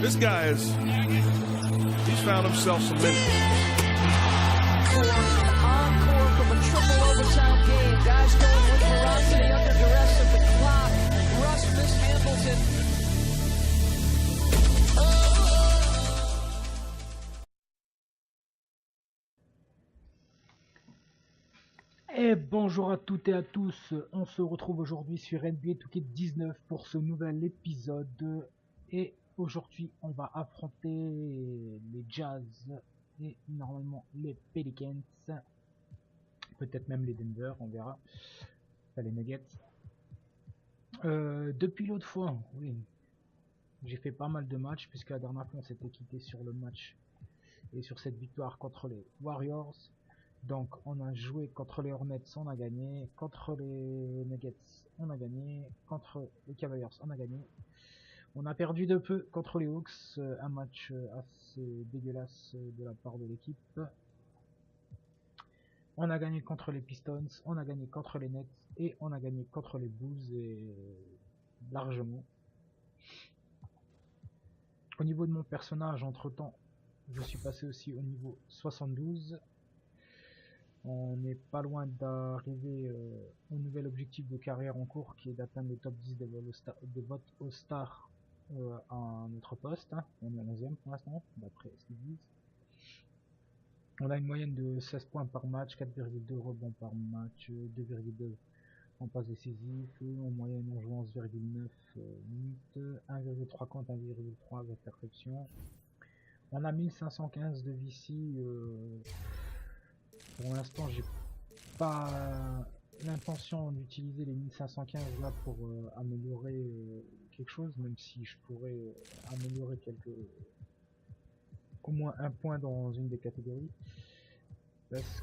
This guy is, he's found himself some minutes. Encore from a triple overtime game. Guys going with ferocity under duress of the clock. Russ mishandles it. Et bonjour à toutes et à tous, on se retrouve aujourd'hui sur NBA 2K19 pour ce nouvel épisode. Et aujourd'hui on va affronter les Jazz et normalement les Pelicans, peut-être même les Denver, on verra, enfin, les Nuggets. Depuis l'autre fois, oui, j'ai fait pas mal de matchs puisque la dernière fois on s'était quitté sur le match et sur cette victoire contre les Warriors. Donc on a joué contre les Hornets, on a gagné, contre les Nuggets, on a gagné, contre les Cavaliers, on a gagné. On a perdu de peu contre les Hawks, un match assez dégueulasse de la part de l'équipe. On a gagné contre les Pistons, on a gagné contre les Nets et on a gagné contre les Bulls et largement. Au niveau de mon personnage, entre temps, je suis passé aussi au niveau 72. On n'est pas loin d'arriver au nouvel objectif de carrière en cours qui est d'atteindre le top 10 des votes All-Star à notre poste. Hein. On est 11e pour l'instant, d'après ce qu'ils disent. On a une moyenne de 16 points par match, 4,2 rebonds par match, 2,2 en passe décisive, en moyenne on joue 11,9 minutes, 1,3 compte, 1,3 avec perfection. On a 1515 de VC. Pour l'instant, j'ai pas l'intention d'utiliser les 1515 là pour améliorer quelque chose, même si je pourrais améliorer au moins un point dans une des catégories, parce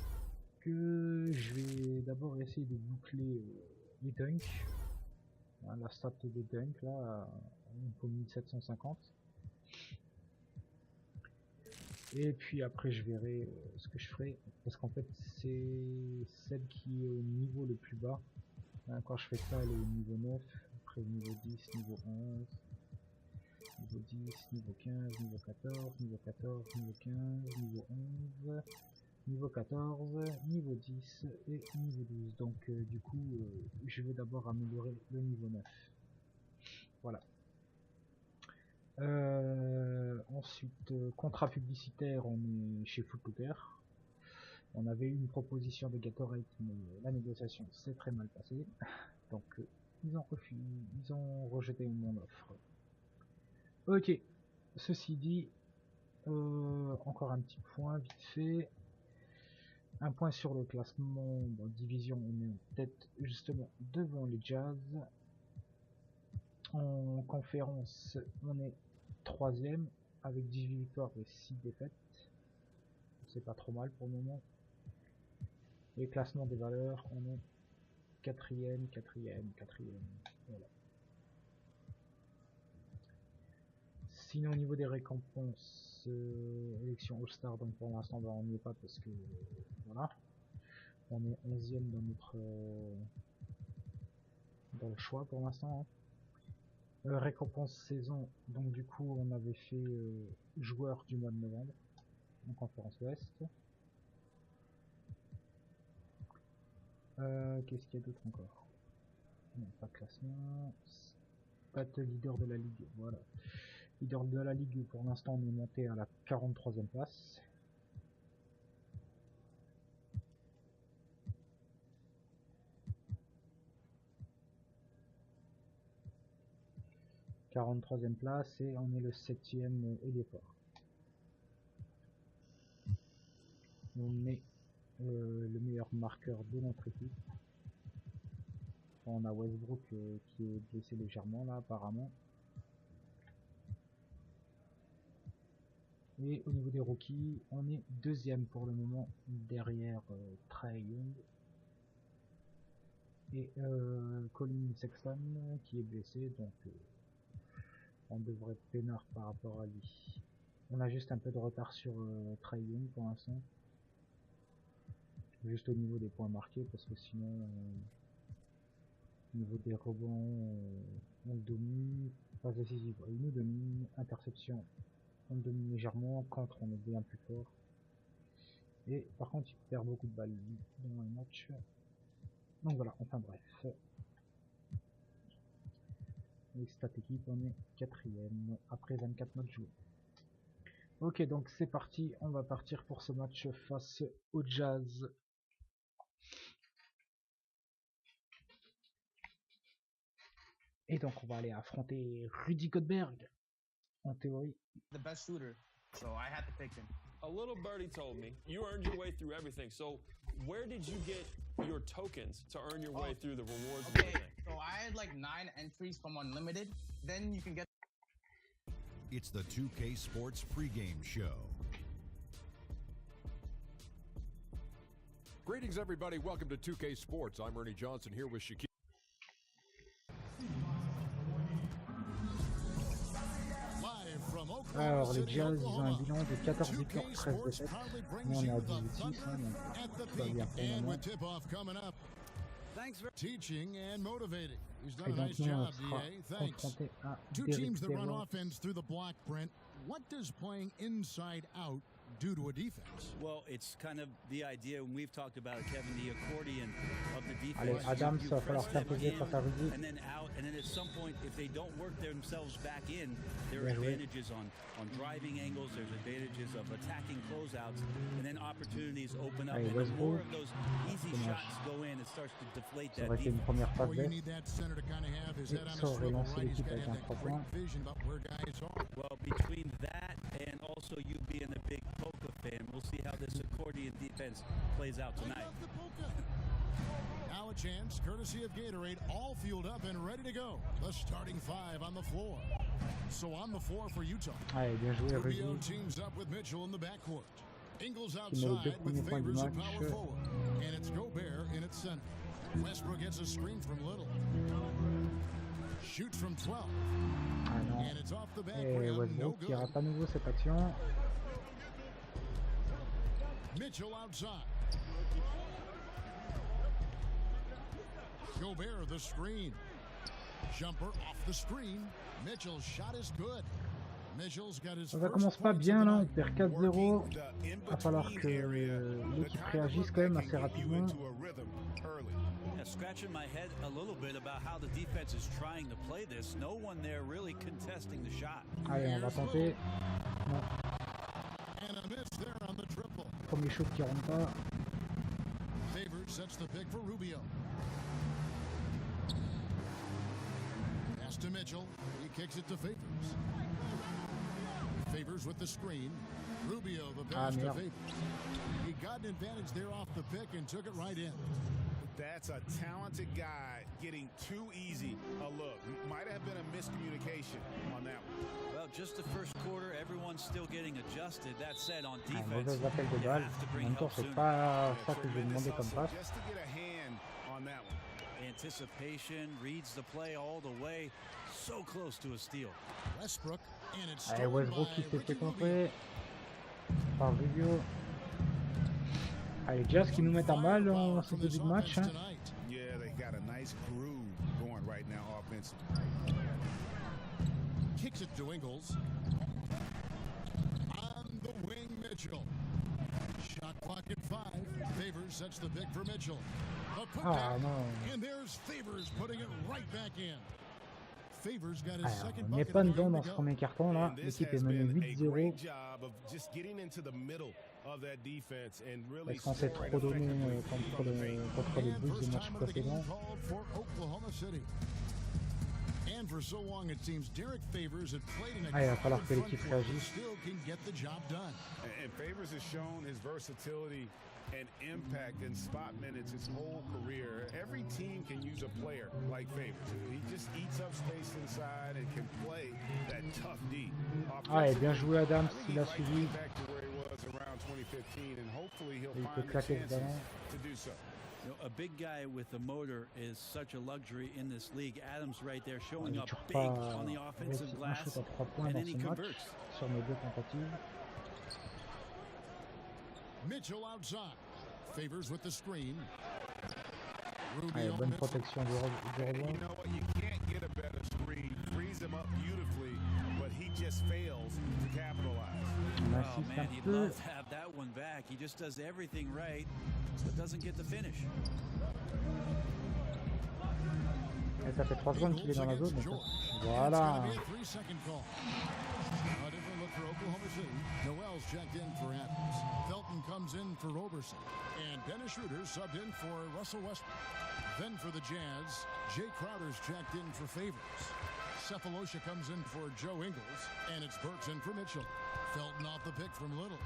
que je vais d'abord essayer de boucler les dunks, hein, la stat des dunks là, pour 1750. Et puis après je verrai ce que je ferai, parce qu'en fait c'est celle qui est au niveau le plus bas. Hein, quand je fais ça, elle est au niveau 9, après niveau 10, niveau 11, niveau 10, niveau 15, niveau 14, niveau 14, niveau 15, niveau 11, niveau 14, niveau 10 et niveau 12. Donc du coup je vais d'abord améliorer le niveau 9. Voilà. Ensuite, contrat publicitaire, on est chez Footlooker. On avait eu une proposition de Gatorade, mais la négociation s'est très mal passée. Donc ils ont refusé, ils ont rejeté mon offre. Ok, ceci dit, encore un petit point vite fait. Un point sur le classement, dans division, on est en tête justement devant les Jazz. En conférence, on est 3ème avec 18 victoires et 6 défaites. C'est pas trop mal pour le moment. Et classement des valeurs, on est 4ème. Voilà. Sinon au niveau des récompenses, élection All-Star, donc pour l'instant on n'y est pas parce que voilà. On est 11ème dans notre dans le choix pour l'instant. Hein. Récompense saison, donc du coup on avait fait joueur du mois de novembre en conférence ouest. Qu'est-ce qu'il y a d'autre encore? Non, pas classement. Pas de leader de la ligue, voilà. Leader de la ligue, pour l'instant on est monté à la 43ème place. Et on est le 7ème ailier fort. On est le meilleur marqueur de notre équipe. On a Westbrook qui est blessé légèrement là apparemment. Et au niveau des rookies, on est 2ème pour le moment derrière Trae Young et Colin Sexton qui est blessé, donc on devrait être peinard par rapport à lui. On a juste un peu de retard sur Trae Young pour l'instant, juste au niveau des points marqués, parce que sinon au niveau des rebonds on le domine. Phase décisive, il nous domine, interception, on domine légèrement, contre on est bien plus fort. Et par contre il perd beaucoup de balles dans le match. Donc voilà, enfin bref. Et stat équipe, on est 4ème après 24 matchs joués. Ok, donc c'est parti, on va partir pour ce match face au Jazz. Et donc on va aller affronter Rudy Gobert, en théorie. The best shooter, so I had to pick him. A little birdie told me you earned your way through everything. So where did you get your tokens to earn your way through the rewards and Okay, everything? so I had like 9 entries from Unlimited. Then you can get. It's the 2K Sports pregame show. Greetings, everybody. Welcome to 2K Sports. I'm Ernie Johnson here with Shaquille. Alors les Jazz, ils ont un bilan de 14 victoires, 13 défaites. Nous on est à 18-6, hein, donc tout va bien pour le moment. Teaching and motivating. He's Et done a donc nice nous on job, sera DA. Thanks. confronté à Two Derrick teams that run Terrell. offense through the block, Brent. What does playing inside out do to a defense? Well, it's kind of the idea, and we've talked about it, Kevin, the accordion of the defense. Allez, Adams, va falloir faire plaisir face à Rudy. And then out, and then at some point, if they don't work themselves back in, there are Bien joué. advantages on driving angles, there's advantages of attacking closeouts, and then opportunities open up. Allez, And the more Westbrook. of those easy Dommage. shots go in, it starts to deflate Ça that aurait été une defense. première passe Well, you bête. need that center to kind of have his Et head on ça a aurait swivel, lancé right? He's l'équipe got to avec have un that 3 great points. vision about where guys are. Well, between that and also you being a big Polka fan, we'll see how this accordion defense plays out I tonight. love the polka. Now a chance, courtesy of Gatorade, all fueled up and ready to go. The starting 5 on the floor. So on the floor for Utah. Allez, bien joué Rudy. Rubio teams up with Mitchell in the backcourt. Ingles Qui met les deux outside with premiers points du Favors at match. power forward. And it's Gobert in its center. Westbrook gets a screen from Little. Shoots from 12. Ah non. And it's off the back Et rim, no Westbrook qui good. rate à nouveau cette action. Mitchell outside. Gobert the screen. Jumper off the screen. Mitchell's shot is good. Mitchell's got his Ça first commence pas points bien of the là, on night. perd 4-0. Va falloir que l'équipe réagisse quand même assez rapidement. Yeah, scratching my head a little bit about how the defense is trying to play this. No one there really contesting the shot. Allez, on va tenter. Non, And a miss there on the triple. premier shoot qui rentre pas. Favors sets the pick for Rubio. Pass to Mitchell. He kicks it to Favors. Favors with the screen. Rubio the pass to merde. Favors. He got an advantage there off the pick and took it right in. That's a talented guy getting too easy a look. Might have been a miscommunication on that one. Well, just the first quarter, everyone's still getting adjusted. That said, on Un defense, mauvais appel de you balle. have to En bring même temps, help c'est sooner. pas ça que je vais Tremendous demander comme hustle passe. just to get a hand on that one. Anticipation, reads the play all the way. So close to a steal. Westbrook and it's Allez, stolen Westbrook by qui s'est fait Ricky Rubio. contrer par Rubio. Allez, Jazz qui nous mettent en balle en ce début de match. Hein. Yeah, they got a nice groove going right now offensively. Kicks it to Ingles. On the wing, Mitchell. Shot clock at 5. Favors sets the pick for Mitchell. The put Ah down. non. And there's Favors putting it right back in. Favors got his Alors, second on n'est bucket pas of the dedans game dans to ce go. premier carton là. And this L'équipe est has menée been a 8-0 great job of just getting into the middle of that defense and really parce qu'on s'est scoring trop donné effectively contre from the paint. les And Bulls du first match time of the game précédent. called for Oklahoma City. And for so long it seems Derek Favors had played in a Ah, il va falloir crowded que front l'équipe court, but réagisse. still can get the job done. And Favors has shown his versatility and impact in spot minutes his whole career. Every team can use a player like Favors. He just eats up space inside and can play that tough D. Allez, bien joué Adams, I think il he'd a like to suivi. get back to where he was around 2015 and hopefully he'll Il peut find the claquer le chances ballon. to do so. You know, a big guy with a motor is such a luxury in this league. Adams right there showing Il up touche big pas on the un offensive shoot glass, à 3 points and dans then he ce match converts. sur mes deux tentatives. Mitchell outside. Favors with the screen. Allez, Rubio bonne misses. protection du And rebond. you know what? You can't get a better screen. Frees them up beautifully, but he just fails to capitalize. Oh man, he'd love to have that one back. He just does everything right, but doesn't get the finish. Et ça fait 3 secondes qu'il est dans la zone. Donc... Voilà. For Oklahoma City, Noel's checked in for Adams. Felton comes in for Roberson. And Dennis Schroeder subbed in for Russell Westbrook. Then for the Jazz, Jay Crowder's checked in for Favors. Cephalosha comes in for Joe Ingles. And it's Burks in for Mitchell. Felton off the pick from Little.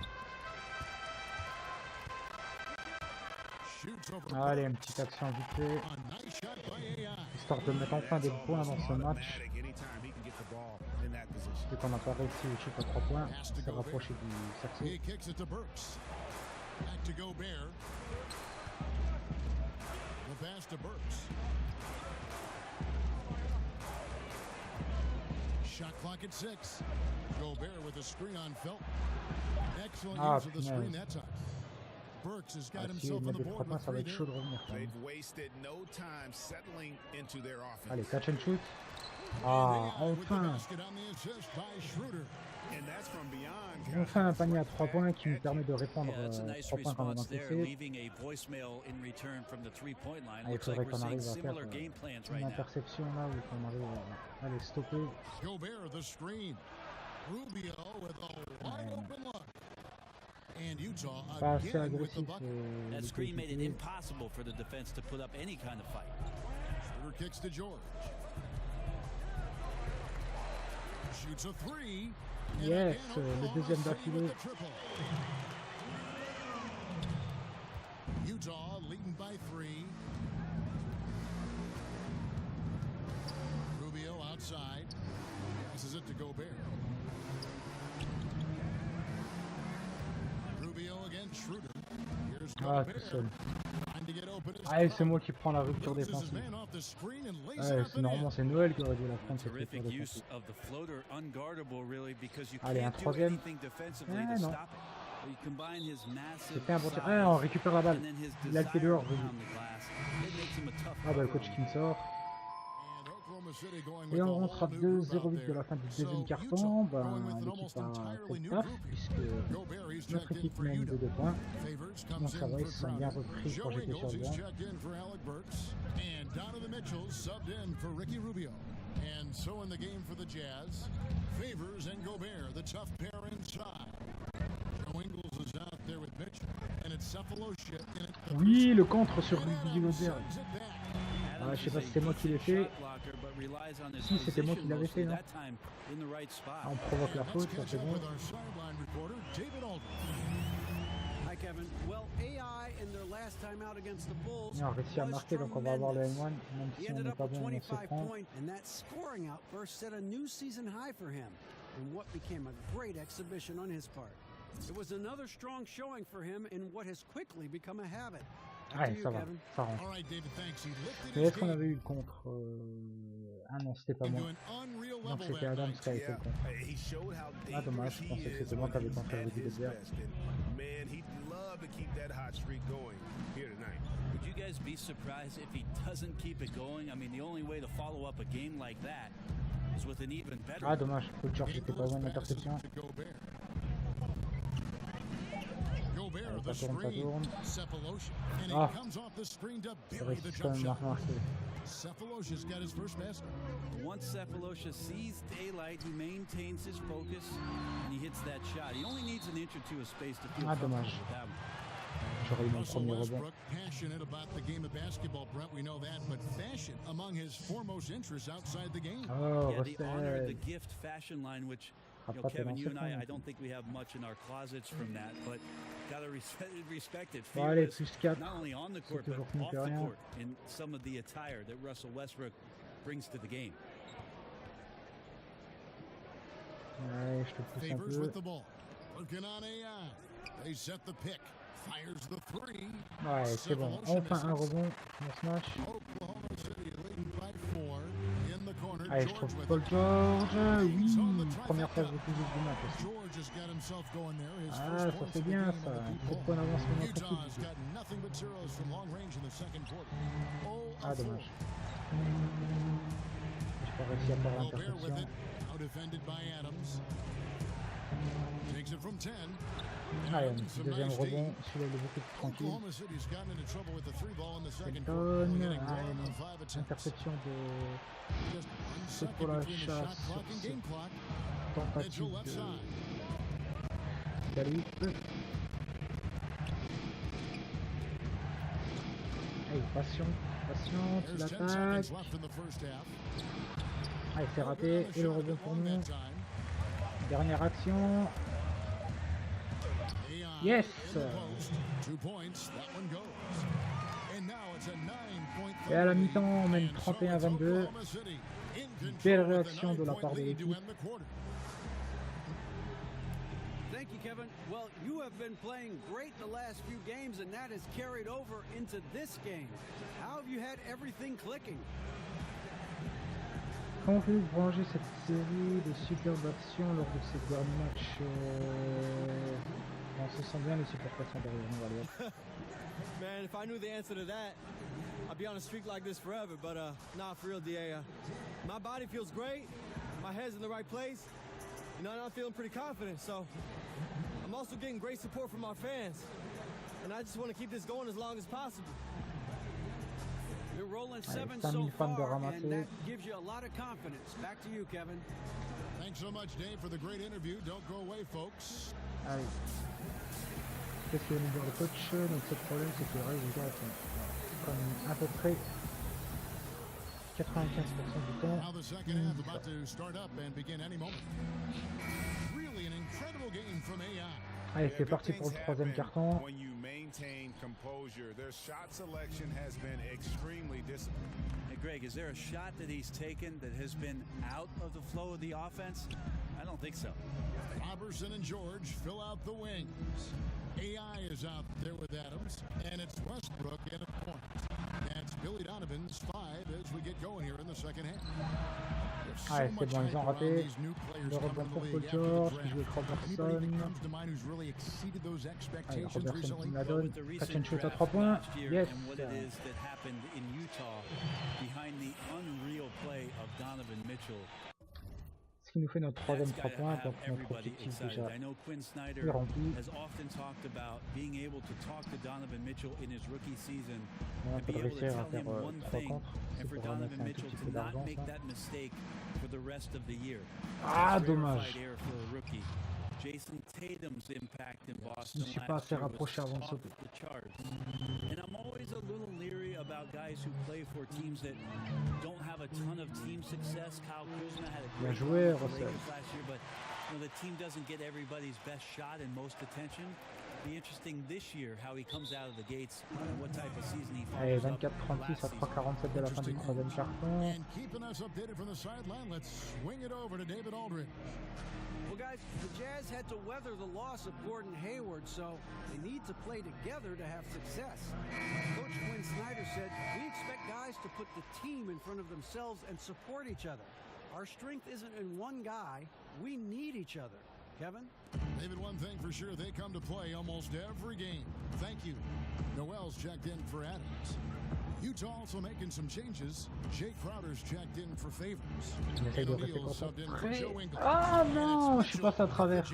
Allez, une petite action vite fait. Histoire de mettre enfin des points dans ce match. Vu qu'on n'a pas réussi le shoot à 3 points, s'est rapproché du cerceau. Shot clock at 6. Gobert with a screen on Felton. Excellent use of the screen that time. Burks has got himself on the board with 3 there. They've wasted no time settling into their offense. Allez, catch and shoot. Ah, enfin. Enfin un panier à 3 points qui nous permet de répondre 3 points quand on a encaissé. Ah, il faudrait qu'on arrive à faire une interception là où on arrive à les stopper. Pas assez agressif. That screen made it impossible for the defense to put up any kind of fight. Schroeder kicks to George. Shoots a 3. Yes, le deuxième d'affilée. Utah leading by 3. Rubio outside. Passes it to Gobert. Rubio against Schroeder. Here's Gobert. Tout seul. Ah, c'est moi qui prends la rupture défensive. Normalement c'est Noël qui aurait dû la prendre cette rupture défensive. Allez, un troisième. Ah non. C'était un bon tir. Ah, on récupère la balle. Il a le pied dehors. Ah bah le coach qui me sort. Et on rentre à 2-0-8 de la fin du deuxième carton. Ben, l'équipe a fait le taf puisque notre équipe mène de 2 points. Donc ça va, ils se sont bien repris quand j'étais sur le banc. Oui, le contre sur vidéo. Ah, je sais pas si c'est moi qui l'ai fait. Si, c'était moi qui l'avais fait, non? Ah, on provoque la faute, ça c'est bon. Et on réussit à marquer, donc on va avoir le M1, même si on n'est pas bon, on se prend. It was another strong showing for him in what has quickly become a habit. Allez, ça va, ça rentre. Mais est-ce qu'on avait eu le contre Ah non, c'était pas moi. Donc c'était Adams qui avait fait le contre. Ah dommage, je pensais que c'était moi qui avais tenté le vidéo. Would you guys be surprised if he doesn't keep it going? I mean, the only way to follow up a game like that is with an even better. Ah dommage, Paul George n'était pas bon d'interception. Ça tourne, ça tourne. Ah, ça réussit quand même à remarquer. Once Cephalosha sees daylight, he maintains his focus and he hits that shot. He only needs an inch or two of space to feel comfortable with that one. J'aurais eu mon premier rebond. Passionate about the game of basketball, Brent, we know that, but fashion among his foremost interests outside the game. Oh, yeah, the honor of the gift fashion line, which you know, Kevin, you and I don't think we have much in our closets from that, but gotta respect it. Allez, plus 4. Not only on the court, but off the court in some of the attire that Russell Westbrook brings to the game. Ouais, je te pousse un peu. Ouais, c'est bon. Enfin un rebond dans ce match. Allez, je trouve Paul George. Oui, première phase de physique du match aussi. Ah, ça fait bien ça. Trop de points d'avance pour notre équipe. Ah, dommage. Je Pas réussi à faire Well, bear with l'interception. it. Now defended by Adams. Takes it from 10. Allez, un And petit some deuxième nice rebond. D. Celui-là, il est beaucoup plus tranquille. Oklahoma City's gotten into trouble with the three ball in the second quarter. Elton, Only getting allez, 1 of 5 attempts. interception de Just 1 c'est second pour la between the shot chasse clock sur and ce game clock. tentative Mitchell left side. de Galip. Allez, patient, il There's 10 attaque. seconds left in the first half. Allez, c'est raté. Et le rebond pour nous. Dernière action. Yes! Et à la mi-temps, on mène 31-22. Belle réaction de la part de l'équipe. Thank you, Kevin. Well, you have been playing great the last few games, and that has carried over into this game. How have you had everything clicking? Comment pouvez-vous prolonger cette série de superbes actions lors de ces derniers matchs On se sent bien, les supporters sont derrière nous, allez. Man, if I knew the answer to that, I'd be on a streak like this forever. But nah, for real, DA. My body feels great. My head's in the right place. You know, and I'm feeling pretty confident. So I'm also getting great support from our fans. And I just want to keep this going as long as possible. You're rolling Allez, 7 5000 so fans de far, and ramasser. that gives you a lot of confidence. Back to you, Kevin. Thanks so much, Dave, for the great interview. Don't go away, folks. Allez. Qu'est-ce que veut nous dire le coach? Donc, ce problème, c'est que les résultats sont comme à peu près 95% du temps. Now the second half about to start up and begin any moment. Really an incredible game from AI. Allez, c'est parti pour le troisième carton. When you maintain composure, their shot selection has been extremely disciplined. Hey, Greg, is there a shot that he's taken that has been out of the flow of the offense? I don't think so. Robertson and George fill out the wings. AI is out there with Adams, and it's Westbrook in a point. That's Billy Donovan's 5 as we get going here in the second half. Allez, c'est bon, ils ont raté. Le rebond pour Paul George, qui joue avec Robertson. Allez, Robertson qui me la donne. Catch and shoot à 3 points. Yes! And what it is that happened in Utah behind the unreal play of Donovan Mitchell. Ce qui nous fait notre troisième That's 3 gotta points, have donc notre everybody objectif excited. déjà I know Quinn Snyder est rempli. has often talked about being able to talk to Donovan Mitchell in his rookie season On and be peut able to réussir à tell faire him one 3 thing contre. and C'est for pour remettre Donovan un tout Mitchell petit to peu not d'argent, make ça. that mistake for the rest of the year. Ah, That's dommage. rarefied air for a rookie. Jason Tatum's impact in Je Boston ne suis pas last assez year was rapproché avant de off sauter. the charts. And I'm always a little leery about guys who play for teams that don't have a ton of team success. Kyle Kuzma had a Bien great joué, run with the Russell. Lakers last year, but you know, the team doesn't get everybody's best shot and most attention. Be interesting this year how he comes out of the gates and what type of season he Allez, follows up 24-36 à last season. 3:47 de la fin du troisième carton. And keeping us updated from the sideline, let's swing it over to David Aldridge. Well, guys, the Jazz had to weather the loss of Gordon Hayward, so they need to play together to have success. Coach Quinn Snyder said, "We expect guys to put the team in front of themselves and support each other. Our strength isn't in one guy. We need each other." Kevin? David, one thing for sure, they come to play almost every game. Thank you. Noel's checked in for Adams. Utah also making some changes. Jay Crowder's checked in for Favors. On essaye de rester O'Neal subbed in for concentré. Joe Ingles. Ah non, je suis passé à travers.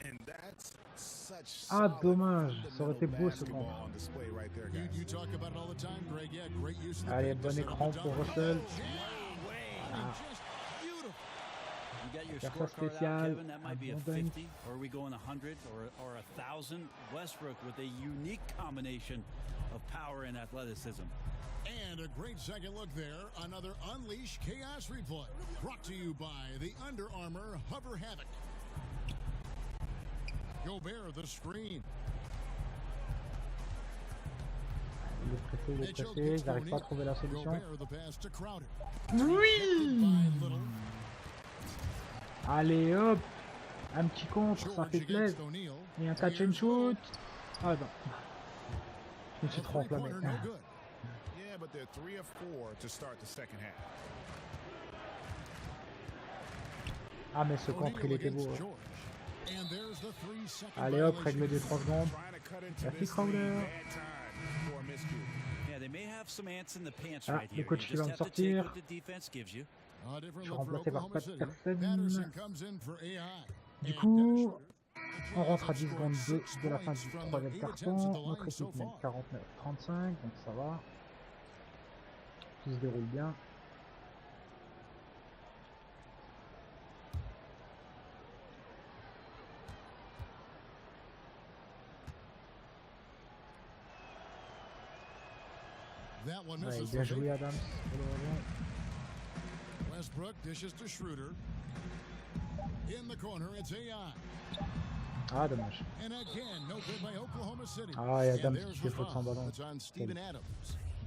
And that's such Ah, solid dommage. Ça aurait été fundamental beau ce basketball contre. on display right there, You, guys. you talk about it all the time, Greg. Yeah, great use of the Allez, paint bon to set up écran the pour Donovan. Russell. Ah. Just beautiful. You got your Faire ça scorecard out, spécial, Kevin. That might be a abandonne. 50, or are we going 100 or 1,000? Westbrook with a unique combination of power and athleticism. And a great second look there. Another Unleash Chaos replay. Brought to you by the Under Armour Hover Havoc. Gobert the screen. Il est pressé, ils n'arrivent pas à trouver la solution. Gobert the pass to Crowder. Oui! By Little. Allez hop! Un petit contre, ça George fait plaisir. against O'Neal. Et un catch and shoot. Ah non. Je me suis trop enflammé. Three-pointer, no good. Yeah, but they're 3 of 4 to start the second half. Ah mais ce contre il O'Neal était beau. against Ouais. George. And there's the 3-second Allez hop, violation. règle des 3 secondes. Trying to cut into Merci this Crowder. lead, bad time for a miscue. Yeah, they may have Ah, le coach qui va me sortir. Je suis remplacé par Patterson. Du coup, on rentre à 10 secondes de la fin du troisième carton. Notre équipe mène 49-35, donc ça va. Tout se déroule bien. Ouais, bien joué Adams. Westbrook dishes to Schroeder. In the corner, it's AI. Ah, dommage. And again, no good by Oklahoma City. Ah, et Adams qui fait faute sans ballon. It's on Steven Adams.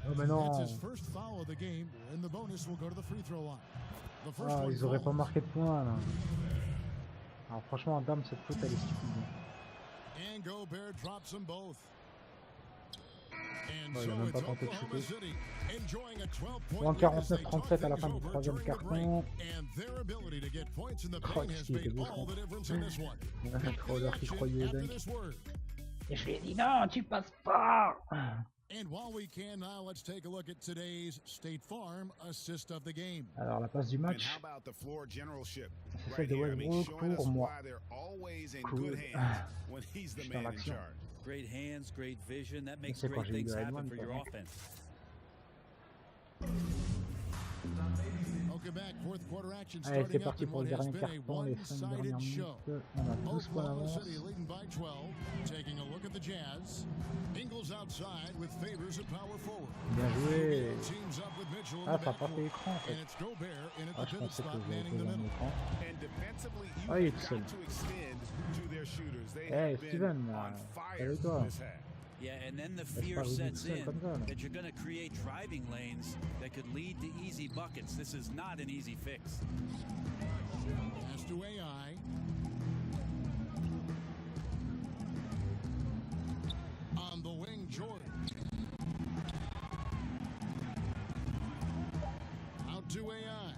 Oh, mais non. It's his first foul of the game, and the bonus will go to the free throw line. The first Ah, one ils auraient pas falls. marqué de points là. Alors franchement, Adams, cette faute elle est stupide. And Gobert drops them both. And Ouais, il a so même pas it's tenté de Oklahoma shooter. City enjoying a 12-point Moins lead as they 49-37 talk à la fin things du over troisième during the break. carton. And their ability to get points in the Oh, paint has qui était made beau, all the difference in this one. Trop d'heures qui croyait After dunk. this word. Et je lui ai dit non, tu passes pas. And while we can now, let's take a look at today's State Farm assist of the game. Alors la passe du And match, how about the floor generalship c'est right celle de here? I mean, Westbrook showing us pour moi. why they're always in Cool. good hands when he's the Je suis dans man in l'action. charge. Great hands, great vision. That makes C'est quand great j'ai eu things le happen head for one, your quoi. offense. Welcome back. Fourth quarter action Allez, c'est starting up parti in pour what le has dernier been a carton, les 5 dernières one-sided minutes. show. On a 12 points Oklahoma d'avance. City leading by 12. Taking a look at the Jazz. Ingles outside with Favors at power forward. Bien joué. Teams up with Mitchell in Ah, the ça a pas fait backcourt. écran en fait. And it's Gobert in at Ah, the je pivot pensais que spot, j'avais manning the fait un middle. écran. And defensively, Ah, il est you've tout seul. got to extend to their shooters. They Hey, have been Steven, on fire calme-toi. this half. Yeah, and then the Laisse fear pas Rudy tout sets seul in comme ça, là. that you're going to create driving lanes that could lead to easy buckets. This is not an easy fix. Pass to AI. On the wing, Jordan. Out to AI.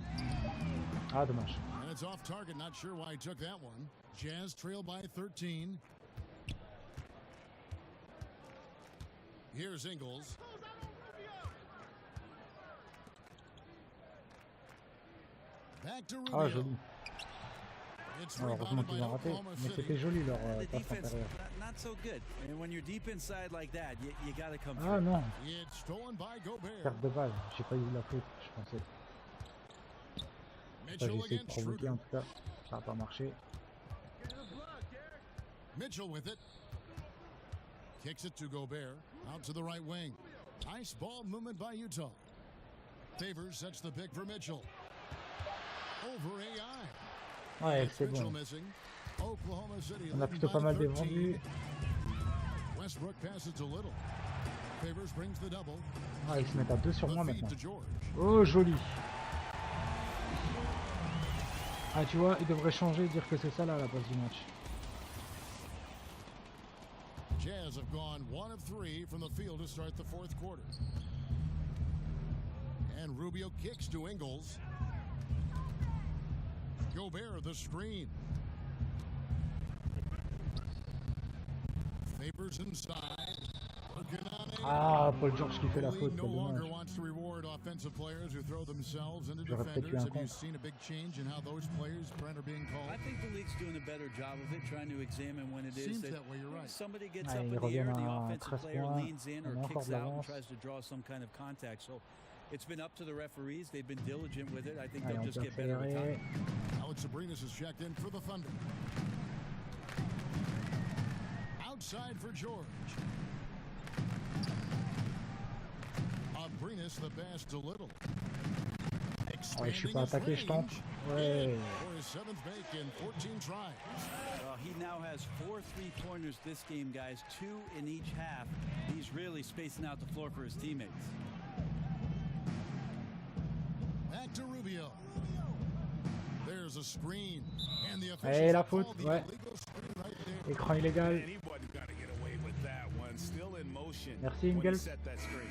Ah, dommage. And it's off target. Not sure why he took that one. Jazz trail by 13. Here's Ingles. Back to Ah, Rubio. joli. It's Alors, heureusement rebounded qu'ils by ont raté, Oklahoma mais City. c'était joli leur The passe defense, intérieure. not so good. And when you're deep inside like that, you got to come Ah through. non, It's stolen by Gobert. perte de balle. J'ai pas eu la faute, je pensais. Enfin, j'ai Mitchell essayé de against provoquer Schroeder. en tout cas. Ça n'a pas marché. Mitchell with it. Kicks it to Gobert. Out to the right wing. Nice ball movement by Utah. Favors sets the pick for Mitchell. Over AI. Ouais, It's c'est Mitchell bon. missing. Oklahoma City On a leading plutôt by pas mal 13. défendu. Westbrook passes to Little. Favors brings the double. Ah, ils se mettent à 2 sur The moi feed maintenant. to George. Oh, joli. Ah, tu vois, il devrait changer, dire que c'est ça là la passe du match. Jazz have gone 1 of 3 from the field to start the fourth quarter. And Rubio kicks to Ingles. Gobert the screen. Favors inside. Working on it. Ah, Paul George qui fait la The faute, league quel no longer dommage. wants to reward offensive players who throw themselves into J'aurais peut-être eu defenders. un Have you contre. seen a big change in how those players are being called? I think the league's doing a better job of it, trying to examine when it is Seems that that way, you're right. somebody gets Ouais, up ils in the air, reviennent the à offensive 13 player points. leans in On or a encore kicks de out and l'avance. tries to draw some kind of contact. So it's been up to the referees. They've been diligent with it. I think Allez, they'll on just peut get better with accélérer. time. Alex Sabrinas is checked in for the Thunder. Outside for George. Abrinas the pass to Little. Ouais, je suis pas Expanding attaqué, his je tente. range. Ouais. For his 7th make in 14 tries. He now has 4 3-pointers this game, guys. 2 in each half. He's really spacing out the floor for his teammates. Back to Rubio. There's a screen. And the Eh, la officials faute, called the ouais. illegal screen right there. Écran illégal. And he wasn't going to get away with that one. Still in motion. Merci, when he Ingles. set that screen.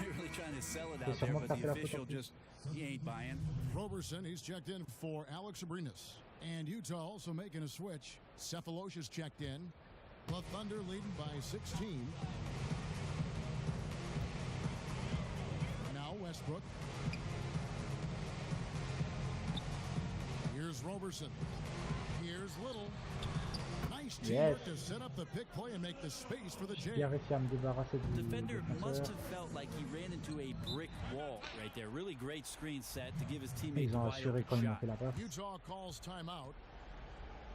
They're really trying to sell it C'est out there, sûrement que but t'as the fait la faute official en plus. just, he ain't buying. Roberson, he's checked in for Alex Sabrinas. And Utah also making a switch. Cephalosha's checked in. The Thunder leading by 16. Westbrook. Here's Roberson. Here's Little. Nice teamwork to set up the pick play and make the space for the Jazz. The defender must have felt like he ran into a brick wall right there. Really great screen set to give his teammates a wide open shot. Utah calls timeout.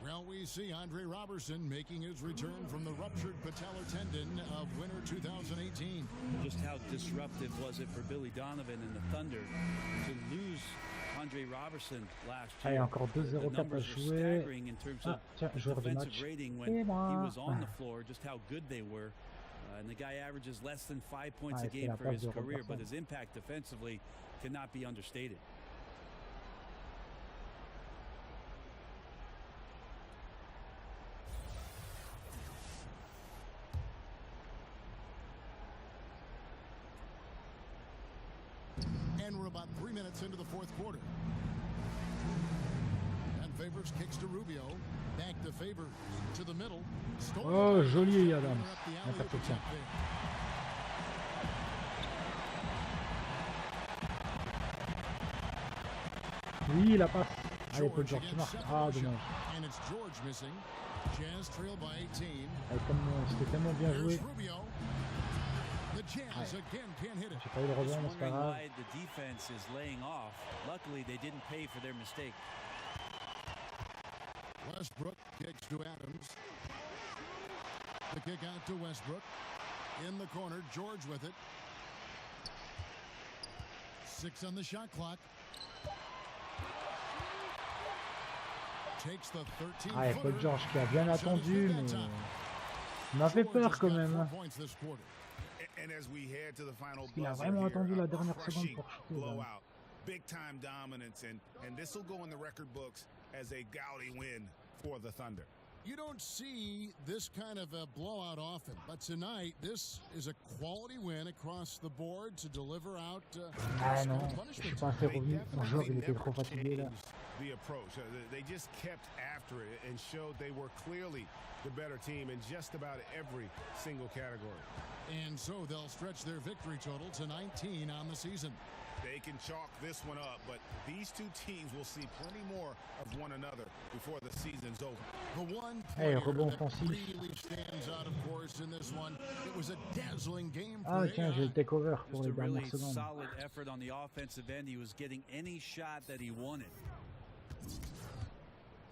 Well, we see Andre Robertson making his return from the ruptured patellar tendon of winter 2018. Just how disruptive was it for Billy Donovan and the Thunder to lose Andre Robertson last year? Encore 2-0 à jouer. In terms of defensive rating when he was on the floor, just how good they were. And the guy averages less than 5 points a game for his career, but his impact defensively cannot be understated. And we're about 3 minutes into the fourth quarter. And Favors kicks to Rubio. Back to Favors. To the middle. Oh, joli Adams. Interception. Oui, la passe. Allez, Paul George qui marque. Ah, dommage. And it's George missing. Jazz trail by 18. C'était tellement bien joué. The Jazz again can't hit it. J'ai pas eu le rebond, mais c'est pas grave. Why the defense is laying off. Luckily, they didn't pay for their mistake. Westbrook kicks to Adams. The kick out to Westbrook. In the corner, George with it. 6 on the shot clock. Takes the 13. Ah, et Paul George qui a bien attendu, mais il m'a fait peur quand même. Il a vraiment attendu la dernière seconde pour shooter. Big time dominance, and this will go in the record books as a gaudy win for the Thunder. You don't see this kind of a blowout often, but tonight this is a quality win across the board to deliver out. Ah non, je suis pas assez revenu. Mon joueur, il était trop fatigué là. The approach, they just kept after it and showed they were clearly the better team in just about every single category. And so they'll stretch their victory total to 19 on the season. They can chalk this one up, but these two teams will see plenty more of one another before the season's over. The one player that really stands out, of course, in this one, it was a dazzling game for Ah tiens, j'ai le takeover pour les dernières secondes. Solid effort on the offensive end. He was getting any shot that he wanted.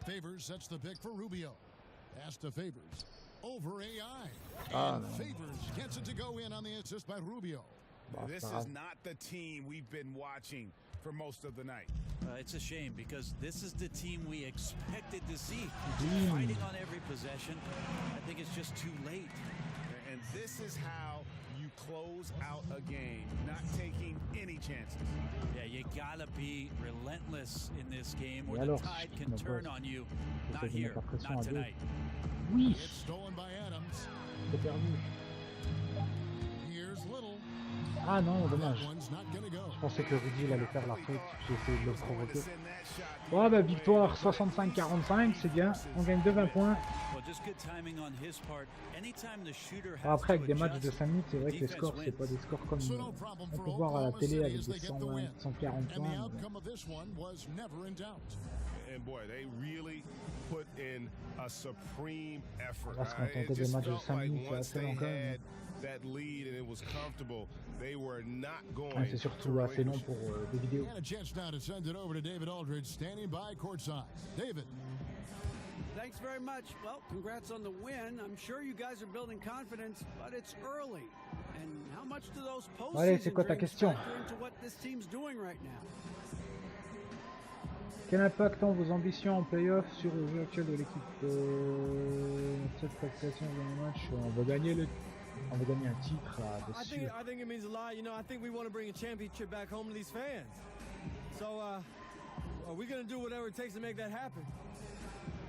Favors sets the pick for Rubio. Pass to Favors. Over AI. And Favors gets it to go in on the assist by Rubio. This is not the team we've been watching for most of the night. It's a shame because this is the team we expected to see. Fighting on every possession. I think it's just too late. And this is how you close out a game, not taking any chances. Yeah, you gotta be relentless in this game or the tide can turn on you. Not here, not tonight. Oui. It's stolen by Adams. C'est perdu. Here's Little. Ah non, dommage. Je pensais que Rudy il allait faire la faute. J'ai essayé de le provoquer. Bon bah victoire 65-45, c'est bien. On gagne de 20 points. Bon, après avec des matchs de 5 minutes, c'est vrai que les scores c'est pas des scores comme on peut voir à la télé avec des 120, 140 points. And boy, they really put in a supreme effort. On va se contenter des matchs de 5 minutes, c'est assez long quand même. That lead and it was comfortable. They were not going. C'est surtout assez long pour des vidéos. And a chance now to send it over to David Aldridge, standing by courtside. David. Thanks very much. Well, congrats on the win. I'm sure you guys are building confidence, but it's early. And how much do those postseason drinks factor into what this team's doing right now? Quel impact ont vos ambitions en playoff sur le jeu actuel de l'équipe? Cette prestation de match, on va gagner un titre à dessus. I think it means a lot. You know, I think we want to bring a championship back home to these fans. So, are we going to do whatever it takes to make that happen?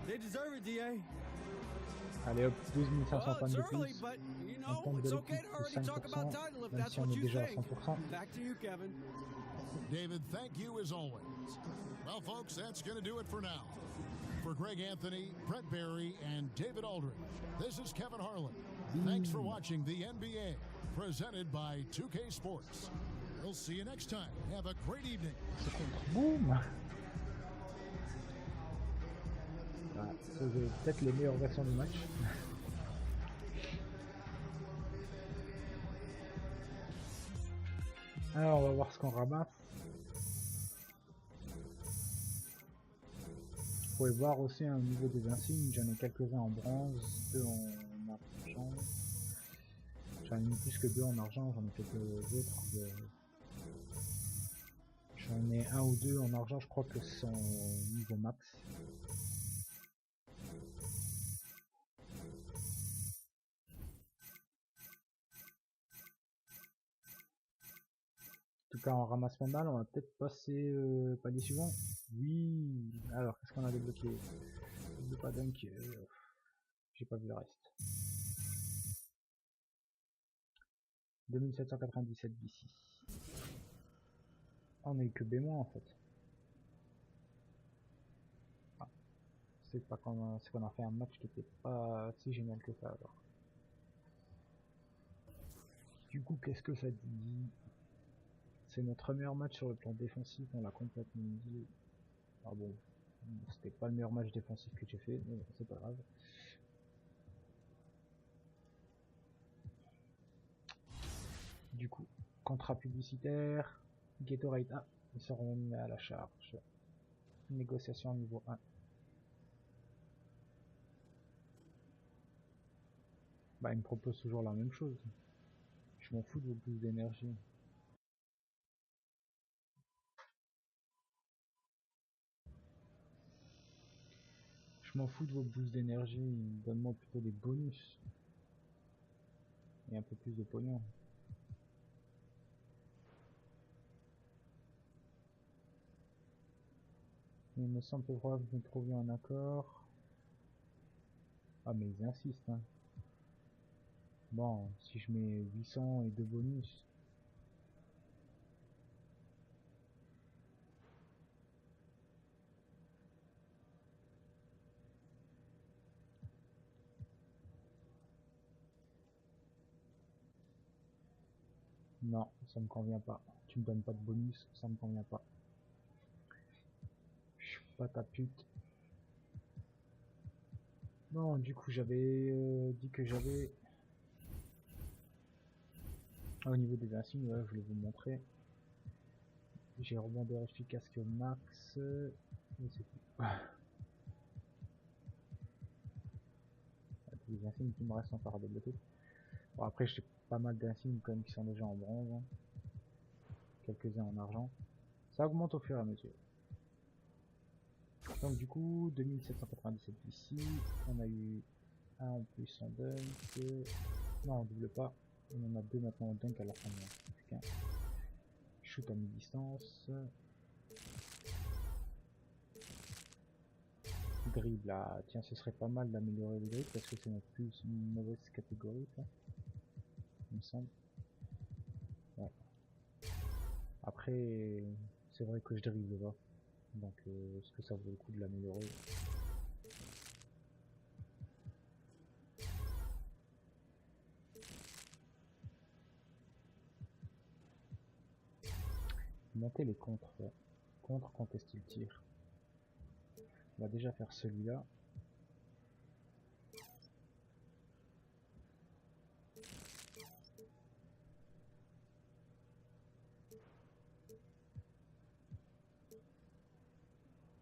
They deserve it, DA. Allez hop, 12 500 points de plus. On compte de l'équipe de 5%, même si on est déjà à 100%. Back to you, Kevin. David, thank you as always. Well, folks, that's going to do it for now. For Greg Anthony, Brett Barry, and David Aldridge, this is Kevin Harlan. Thanks for watching the NBA, presented by 2K Sports. We'll see you next time. Have a great evening. Boum. Ah, c'est peut-être les meilleures versions du match. Alors on va voir ce qu'on ramasse. Vous pouvez voir aussi au niveau des insignes, j'en ai quelques-uns en bronze, 2 en argent. J'en ai mis plus que 2 en argent, j'en ai quelques autres. J'en ai 1 ou 2 en argent, je crois que c'est en niveau max. En tout cas on ramasse pas mal, on va peut-être passer palier suivant. Oui, alors qu'est-ce qu'on a débloqué? De pas dunk, j'ai pas vu le reste. 2797 d'ici. On a eu que B- en fait. Ah, c'est qu'on a fait un match qui était pas si génial que ça alors. Du coup qu'est-ce que ça dit? C'est notre meilleur match sur le plan défensif, on l'a complètement dit. Ah bon, c'était pas le meilleur match défensif que j'ai fait, mais c'est pas grave. Du coup, contrat publicitaire, Gatorade, ah, il se remet à la charge. Négociation niveau 1. Bah, il me propose toujours la même chose. Je m'en fous de vos boosts d'énergie. Je m'en fous de vos boosts d'énergie, donne-moi plutôt des bonus. Et un peu plus de pognon. Il me semble probable de trouver un accord. Ah mais ils insistent hein. Bon, si je mets 800 et 2 bonus. Non, ça me convient pas. Tu me donnes pas de bonus, ça me convient pas. Je suis pas ta pute. Bon, du coup, j'avais dit que j'avais... Au niveau des insignes, ouais, je voulais vous montrer. J'ai rebondeur efficace que max. Mais c'est tout. Les insignes qui me restent encore à débloquer. Bon, après, j'ai pas mal d'insignes quand même qui sont déjà en bronze. Hein. Quelques-uns en argent. Ça augmente au fur et à mesure. Donc du coup, 2797 ici. On a eu un en plus en dunk. Non, on double pas. On en a 2 maintenant en dunk alors qu'on en a plus qu'un. Shoot à mi-distance. Dribble là, tiens, ce serait pas mal d'améliorer le dribble parce que c'est notre plus mauvaise catégorie, ça. Il me semble. Ouais. Après, c'est vrai que je dribble pas. Donc, est-ce que ça vaut le coup de l'améliorer? Monter les contres. Ouais. Contre quand est-ce qu'il tire? On va déjà faire celui-là.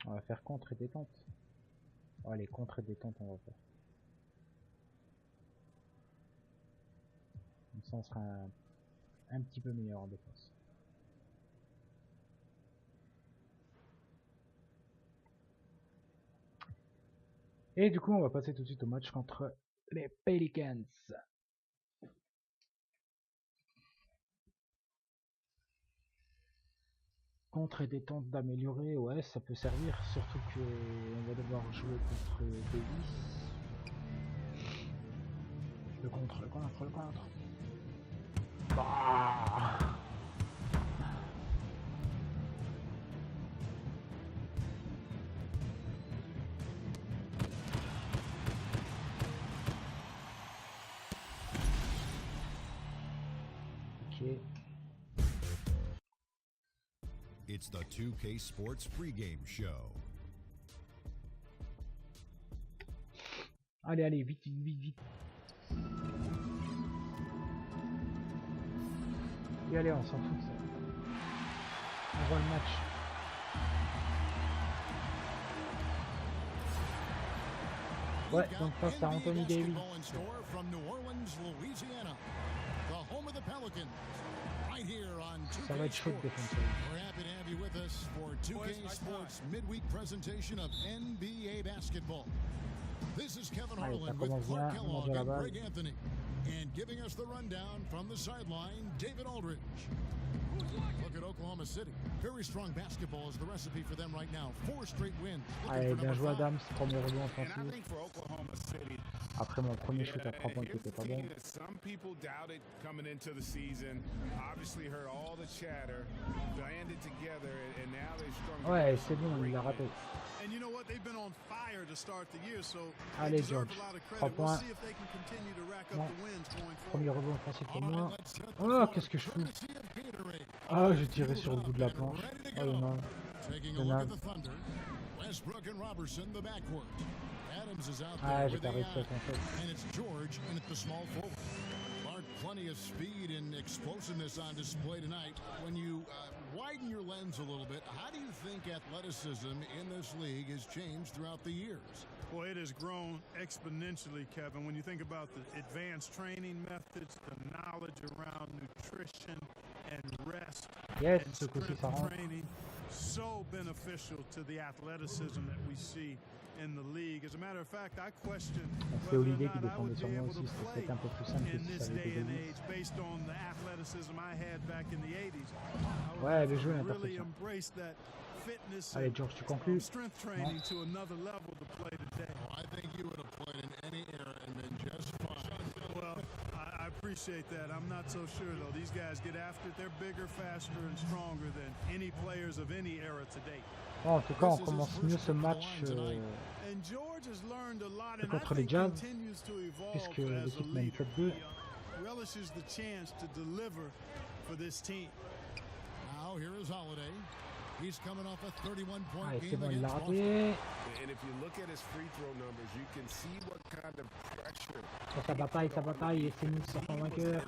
On va faire contre et détente. Allez, contre et détente on va faire. Comme ça on sera un petit peu meilleur en défense. Et du coup on va passer tout de suite au match contre les Pelicans. Contre et détente d'améliorer, ouais ça peut servir, surtout que on va devoir jouer contre Davis. Le contre. Bah ok. It's the 2K Sports pregame show. Allez, allez, vite, vite, vite, vite. Et allez, on s'en fout de ça. On voit le match. Ouais, donc face à Anthony Davis. Ça va être chaud de défendre. We're happy to have you with us for 2K Sports midweek presentation of NBA basketball. This is Kevin Harlan with Clark Kellogg and Greg Anthony. And giving us the rundown from the sideline, David Aldridge. Look at Oklahoma City. Very strong basketball is the recipe for them right now. 4 straight wins. Allez, bien joué Adams, premier rebond offensif. Après mon premier shoot à 3 points qui était pas bon. Some people doubted coming into the season. Obviously heard all the chatter, banded together, and now they're strong. Ouais, c'est bon, il a raté. And you know what? They've been on fire to start the year, so allez, George. 3 points. Non. Premier rebond offensif pour moi. Oh, qu'est-ce que je fous? Ah, j'ai tiré sur le bout de la planche. Oh non. Ah, j'ai pas réussi à compter. Plenty of speed and explosiveness on display tonight. When you widen your lens a little bit, how do you think athleticism in this league has changed throughout the years? Well, it has grown exponentially, Kevin. When you think about the advanced training methods, the knowledge around nutrition and rest, yes, and strength training, so beneficial to the athleticism that we see in the league. As a matter of fact, I question whether or not I would be able to play in this day and age based on the athleticism I had back in the 80s. I would really embrace that fitness allez, George, tu conclus? Strength training to another level to play today. Well, I think you would have played in any era and been just fine. Well, I appreciate that. I'm not so sure, though. These guys get after it. They're bigger, faster, and stronger than any players of any era to date. Bon, en tout cas, on commence mieux ce match contre les Jazz, puisque l'équipe mène 4-2. Allez, c'est bon, il l'a raté. Ça bataille, et c'est nous qui sortons vainqueurs.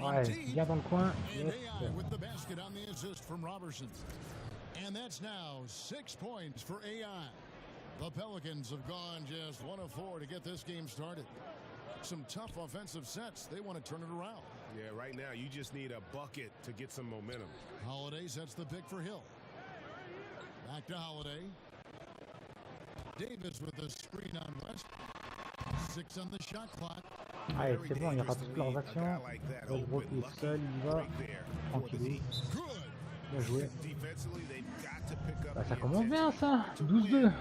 Ouais, bien dans le coin. Yes. With the basket on the assist from Robertson. And that's now 6 points for AI. The Pelicans have gone just 1 of 4 to get this game started. Some tough offensive sets. They want to turn it around. Yeah, right now you just need a bucket to get some momentum. Holiday sets the pick for Hill. Back to Holiday. Davis with the screen on West. 6 on the shot clock. Allez, c'est bon, il rate toutes leurs actions. Westbrook est seul, il va. Tranquille. Bien joué. Bah, ça commence bien ça. 12-2.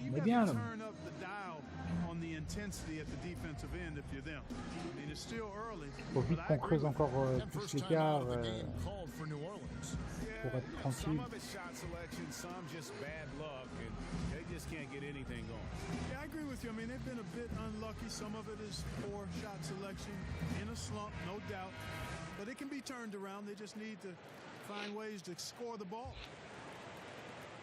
On est bien là. Faut vite qu'on creuse encore plus l'écart pour être tranquille. Yeah, I agree with you. I mean, they've been a bit unlucky. Some of it is poor shot selection in a slump, no doubt. But it can be turned around. They just need to find ways to score the ball.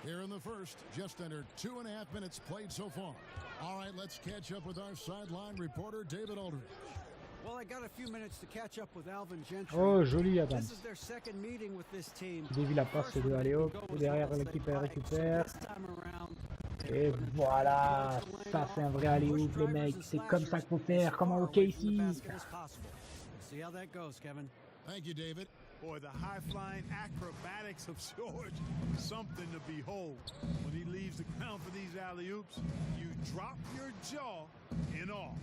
Here in the first, just under 2.5 minutes played so far. All right, let's catch up with our sideline reporter, David Aldridge. Well, I got a few minutes to catch up with Alvin Gentry. Oh, joli Adam. This is their second meeting with this team. Dévie la passe de Aléo. Derrière l'équipe elle récupère. Et voilà, ça c'est un vrai alley-oop les mecs, c'est comme ça qu'il faut faire, comme en hockey ici. See how that goes, Kevin. Thank you, David. Boy, the high-flying acrobatics of George, something to behold. When he leaves the ground for these alley-oops, you drop your jaw in awe.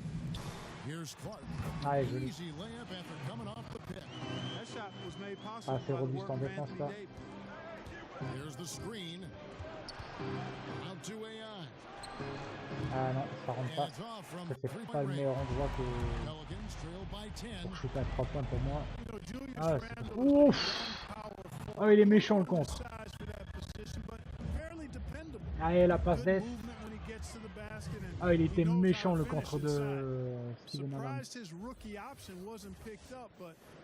Here's Clark. Ah, joli. Easy layup after coming off the pit. That shot was made possible. Ah, c'est robuste en défense là. Here's the screen. Out to AI. Ah non, ça rentre pas. C'est pas le meilleur endroit pour shooter à 3 points pour moi. Ah, ouf. Oh, il est méchant le contre. Allez, la passe d'Est. Ah, il était méchant le contre de Steven Adams.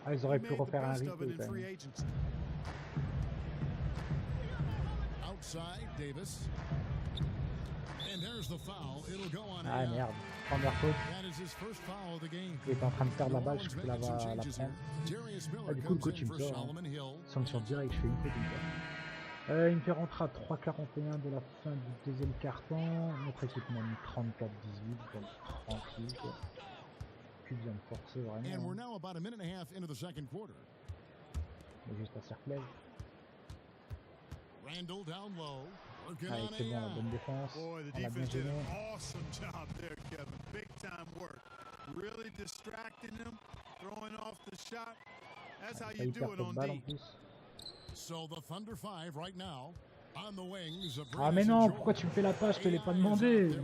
Ah, ils auraient pu refaire un replay quand même. Ah merde, première faute. Il est en train de perdre la balle, je peux la prendre. Ah, du coup le coach il me sort. Sanction directe, je fais une faute une fois. Il me fait rentrer à 3:41 de la fin du deuxième quart-temps. Notre équipe m'a mis 34-18, donc tranquille. Plus besoin de forcer vraiment. Mais juste un cercle. Allez, c'est bon, la bonne défense. On l'a bien gêné. Il perd cette balle en plus. Ah mais non, pourquoi tu me fais la passe, je te l'ai pas demandé.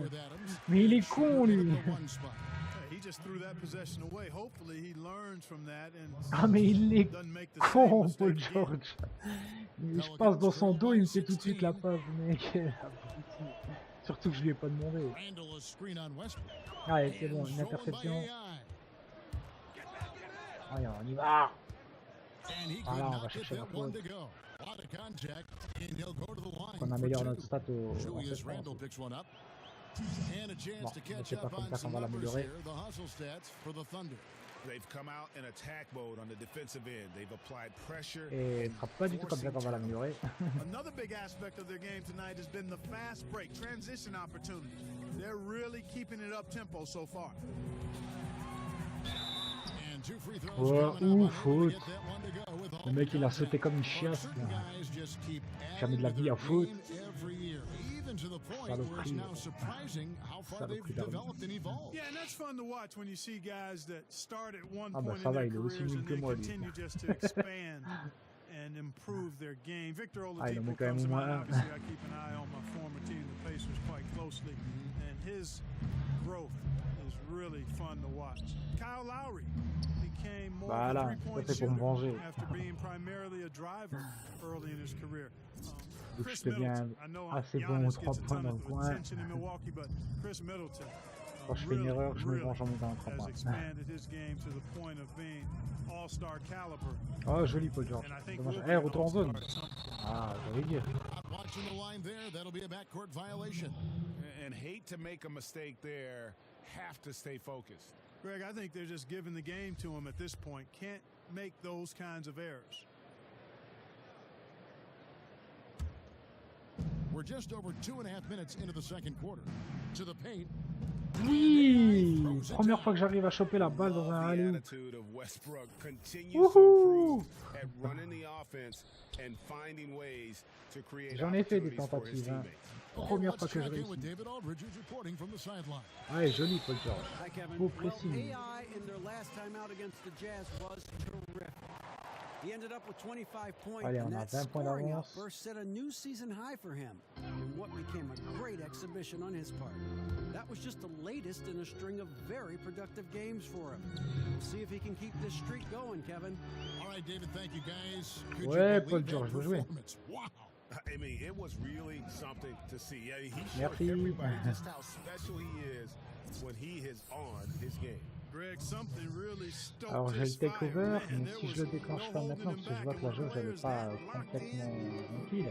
Mais il est con lui. Ah mais il est con, Paul George. Je passe dans son dos, il me fait tout de suite la passe, mec. Surtout que je lui ai pas demandé. Allez, c'est bon, une interception. Allez, on y va. Voilà, on va chercher la faute. On améliore notre stat au bon, c'est pas comme ça qu'on va l'améliorer. Et ce sera pas du tout comme ça qu'on va l'améliorer. Oh, ouf, faute. Le mec il a sauté comme une chiasse. Jamais de la vie à faute. Saloperie. Saloperie d'armes. Ah bah ça va, il est aussi nul que moi lui. Ah il en met quand même au moins un. Voilà, ça c'est pour me venger. Donc je deviens assez bon aux 3 points dans le coin. Quand je fais une erreur, je me venge en mettant un 3 points. Oh joli Paul George. Dommage. Eh, retour en zone. Ah, j'allais dire. And hate to make a mistake there, have to stay focused. Greg, I think they're just giving the game to him at this point. Can't make those kinds of errors. We're just over 2.5 minutes into the second quarter. To the paint. Oui, première fois que j'arrive à choper la balle dans un alley. Wouhou! J'en ai fait des tentatives. Hein. Première fois que je réussis. Ouais, joli Paul George. Beau pressing. He ended up with 25 points, allez, and on a that 20 points scoring d'avance. outburst set a new season high for him, in what became a great exhibition on his part. That was just the latest in a string of very productive games for him. We'll see if he can keep this streak going, Kevin. All right, David, thank you guys. Ouais, Paul George, vous jouez. Wow. I mean, it was really something to see. He showed merci. everybody just how special he is when he is on his game. Alors j'ai le takeover, mais si je le déclenche pas maintenant, parce que je vois que la jauge elle est pas complètement remplie là.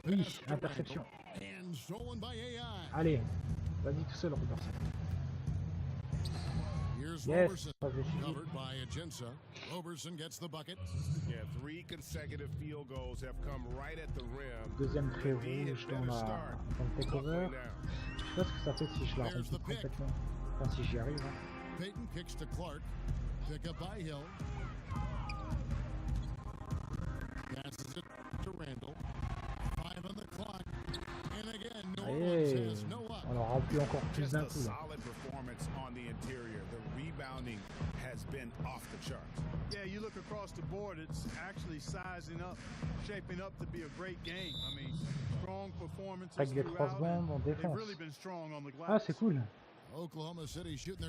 Oui, interception. Allez, vas-y tout seul, Robertson. Yes, pas décidé. Deuxième trait rouge dans le takeover. Je sais pas ce que ça fait si je la remplis complètement. Enfin si j'y arrive. Hein. Peyton kicks to Clark. Pick up by Hill. Passes it to Randall. 5 on the clock. And again, New Orleans has no up. On leur remplit encore plus d'un coup. Solid performance on the interior. The rebounding has been off the charts. Yeah, you look across the board, it's actually sizing up, shaping up to be a great game. I mean, strong performances Avec les 3 secondes en défense. Ah, c'est cool.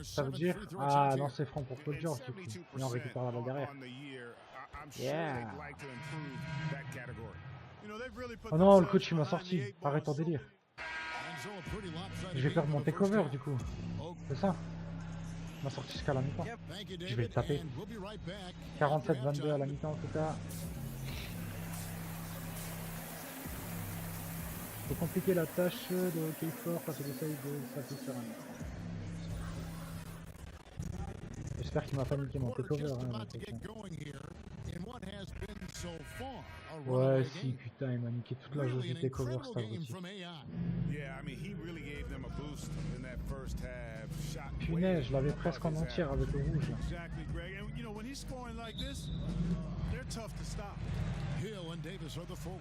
Ça veut dire ah non, c'est franc pour Paul George. Et on récupère la balle derrière. Yeah. Oh non, le coach il m'a sorti. Arrête ton délire. Je vais perdre mon takeover du coup. C'est ça. Il m'a sorti jusqu'à la mi-temps. Je vais le taper. 47-22 à la mi-temps en tout cas. C'est compliqué la tâche de hockey fort parce qu'il essaye de s'appuyer sur un mur. J'espère qu'il m'a pas niqué mon takeover. Hein, ouais, si, putain, il m'a niqué toute la jauge du takeover, c'est abruti. Punaise, je l'avais presque en entière avec le rouge.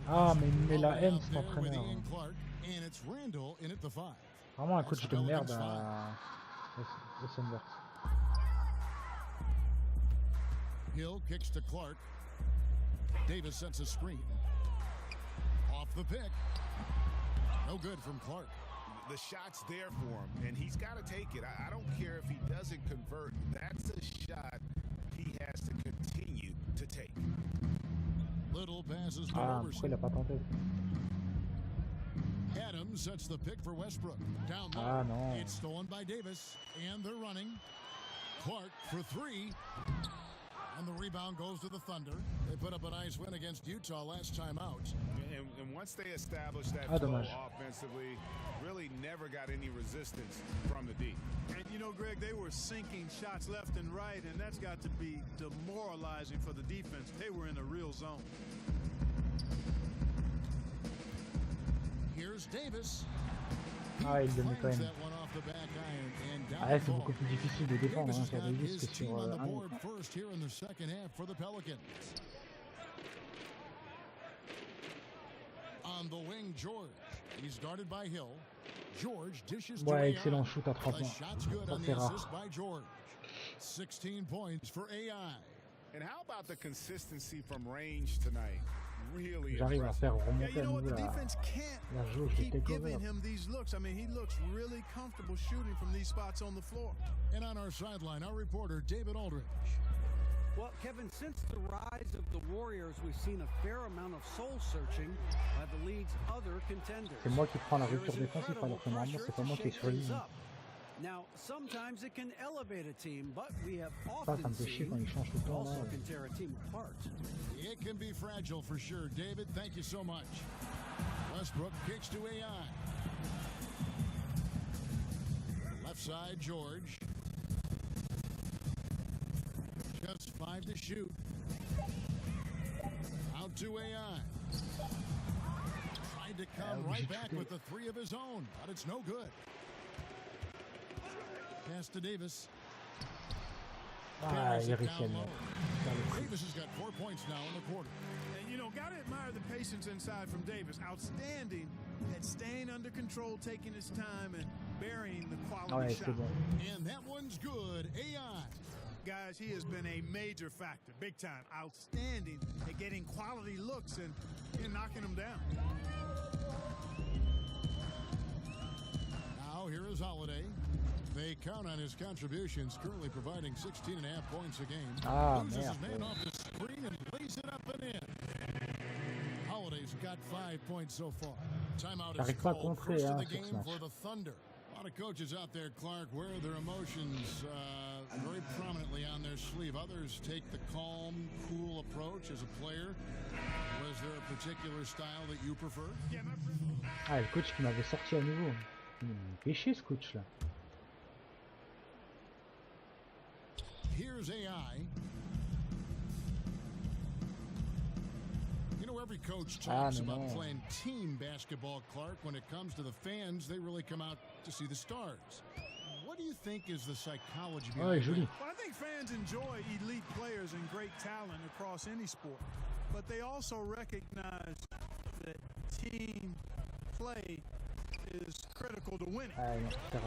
Ah, mais la haine, cet entraîneur. Vraiment un coach de merde au Thunder. Hill kicks to Clark. Davis sets a screen. Off the pick. No good from Clark. The shot's there for him, and he's got to take it. I don't care if he doesn't convert. That's a shot he has to continue to take. Little passes to Ah, pourquoi il a pas tenté? Adams sets the pick for Westbrook. Down low. Ah non. It's stolen by Davis, and they're running. Clark for three. And the rebound goes to the Thunder. They put up a nice win against Utah last time out. And once they established that flow offensively, really never got any resistance from the D. And you know, Greg, they were sinking shots left and right, and that's got to be demoralizing for the defense. They were in a real zone. Here's Davis. Ah, il le met quand même. Ah, c'est beaucoup plus difficile de défendre hein, sur Davis que sur un autre. Ouais, excellent shoot à 3 points. Ça c'est rare. 16 points for AI. And how about the consistency from range tonight? Really J'arrive à faire remonter à nouveau la jauge de takeover. I mean, he looks really comfortable shooting from these spots on the floor. And on our sideline, our reporter David Aldridge. Well, Kevin, since the rise of the Warriors, we've seen a fair amount of soul searching by the league's other contenders. C'est moi qui prends la rupture défensive alors que normalement c'est pas moi qui est sur ligne. Now, sometimes it can elevate a team, but we have Ça often me fait chier seen quand il change tout le temps. also can tear a team apart. It can be fragile for sure. David, thank you so much. Westbrook kicks to AI. Left side, George. Just 5 to shoot. Out to AI. Tried to come right back with the 3 of his own, but it's no good. Pass to Davis. Ah, il réussit à Davis has got 4 points now in the quarter. And you know, gotta admire the patience inside from Davis. Outstanding at staying under control, taking his time, and burying the quality shot. And that one's good. AI. Guys, he has been a major factor, big time. Outstanding at getting quality looks and knocking them down. Now here is Holiday. They count on his contributions, currently providing 16.5 points a game. Ah, loses his man off the screen and lays it up and in. Holiday's got 5 points so far. Timeout is called first in the game for the Thunder. A lot of coaches out there, Clark, wear their emotions very prominently on their sleeve. Others take the calm, cool approach as a player. Was there a particular style that you prefer? Ah, le coach qui m'avait sorti à nouveau. Il me fait chier ce coach là. Here's AI. You know, every coach talks about playing team basketball, Clark. When it comes to the fans, they really come out to see the stars. What do you think is the psychology behind that? Well, I think fans enjoy elite players and great talent across any sport, but they also recognize that team play is critical to winning.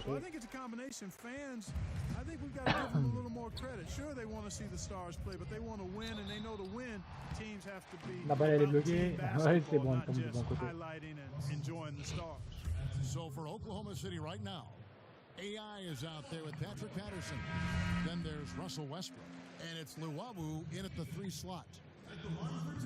So I think it's a combination. Fans, I think we've got to give them a little more credit. Sure, they want to see the stars play, but they want to win, and they know to win, teams have to be La balle elle est bloquée. Ouais, c'est bon, elle tombe du bon côté. highlighting and enjoying the stars. So for Oklahoma City right now, AI is out there with Patrick Patterson. Then there's Russell Westbrook, and it's Luwawu in at the 3 slot.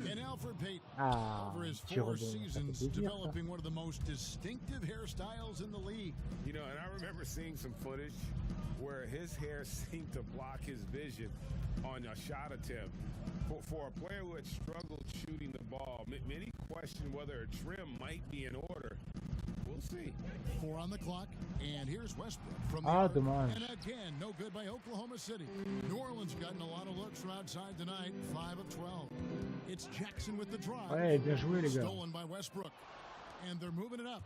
And Alfred Payton, Ah, over his tir 4 de... ça fait seasons, plaisir, ça. developing one of the most distinctive hairstyles in the league. You know, and I remember seeing some footage where his hair seemed to block his vision on a shot attempt. For a player who had struggled shooting the ball, many question whether a trim might be in order. We'll see. 4 on the clock, and here's Westbrook from the Ah, arc. dommage. And again, no good by Oklahoma City. New Orleans gotten a lot of looks from outside tonight, 5 of 12. It's Jackson with the drive. Ouais, bien joué les gars. Stolen by Westbrook, and they're moving it up.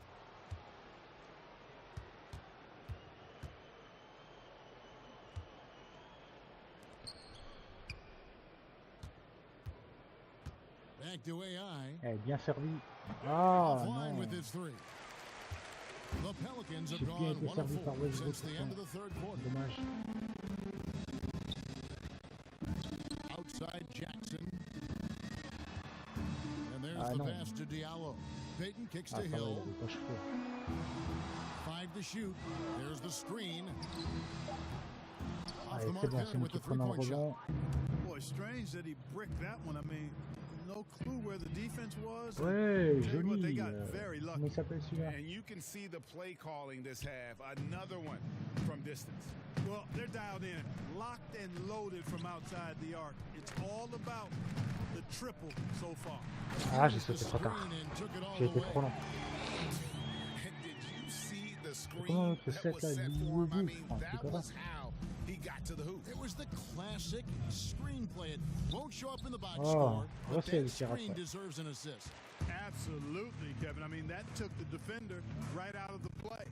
Back to AI. Eh, bien servi. Ah Offline non. with his 3. The Pelicans have J'ai bien gone été 1 servi of par 4 Westbrook. since the end of the third quarter. Dommage. Outside Jackson. And there's Ah, the non. pass to Diallo. Payton kicks Ah, to ça va, il Hill. avait pas chauffé. 5 to shoot. There's the screen. Off Allez, the c'est mark bon, there c'est nous with qui the prenons le 3-point rebond. shot. Boy, strange that he bricked that one. I mean, no clue where the defense was. Ouais, Tell you what, they joli. got very lucky. Comment il s'appelle celui-là? And you can see the play calling this half. Another one from distance. Well, they're dialed in, locked and loaded from outside the arc. It's all about the triple so far. Ah, j'ai sauté trop tard. J'ai été trop lent. Did you see the Comment screen que that c'est was là, set du for him? I bout, mean, enfin, that c'est was how he got to the hoop. It was the classic screenplay. It won't show up in the box Oh, score, but c'est le that tir screen après. deserves an assist. Absolutely, Kevin. I mean, that took the defender right out of the play.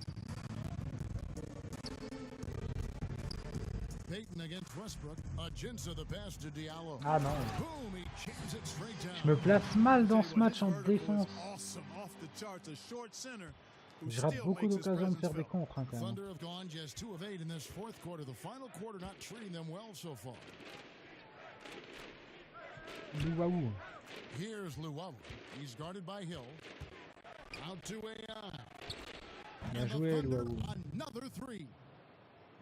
Payton against Westbrook. Agenda the pass to Diallo. Ah non. Boom, he jams it straight down. Je me place mal dans ce match en défense. Awesome, off the charts, a short center. who Je rate still beaucoup makes his d'occasions de presence faire des felt. contres hein, quand même. Thunder have gone just 2 of 8 in this fourth quarter. The final quarter not treating them well so far. Louaou. Here's Luau. He's guarded by Hill. Out to AI. Bien And the joué, Thunder, Luau. another 3.